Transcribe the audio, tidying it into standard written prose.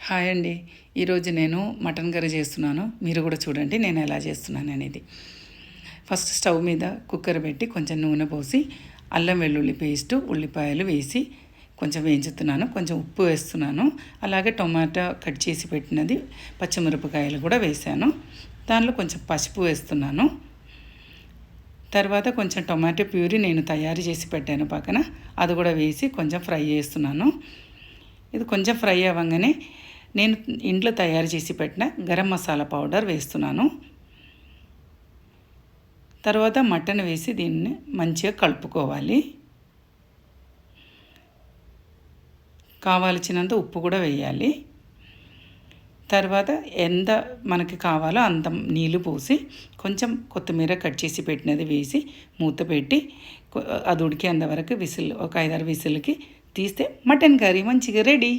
Hi అండి. ఈరోజు నేను మటన్ కర్రీ చేస్తున్నాను. మీరు కూడా చూడండి నేను ఎలా చేస్తున్నాను అనేది. ఫస్ట్ స్టవ్ మీద కుక్కర్ పెట్టి కొంచెం నూనె పోసి అల్లం వెల్లుల్లి పేస్టు ఉల్లిపాయలు వేసి కొంచెం వేయించుతున్నాను. కొంచెం ఉప్పు వేస్తున్నాను. అలాగే టొమాటో కట్ చేసి పెట్టినది పచ్చిమిరపకాయలు కూడా వేసాను. దానిలో కొంచెం పసుపు వేస్తున్నాను. తర్వాత కొంచెం టొమాటో ప్యూరీ నేను తయారు చేసి పెట్టాను పక్కన, అది కూడా వేసి కొంచెం ఫ్రై చేస్తున్నాను. ఇది కొంచెం ఫ్రై అవ్వగానే నేను ఇంట్లో తయారు చేసి పెట్టిన గరం మసాలా పౌడర్ వేస్తున్నాను. తర్వాత మటన్ వేసి దీన్ని మంచిగా కలుపుకోవాలి. కావాల్సినంత ఉప్పు కూడా వేయాలి. తర్వాత ఎంత మనకి కావాలో అంత నీళ్ళు పోసి కొంచెం కొత్తిమీర కట్ చేసి పెట్టినది వేసి మూత పెట్టి అది ఉడికేంత వరకు ఒక 5-6 విసిల్కి తీస్తే మటన్ కర్రీ మంచిగా రెడీ.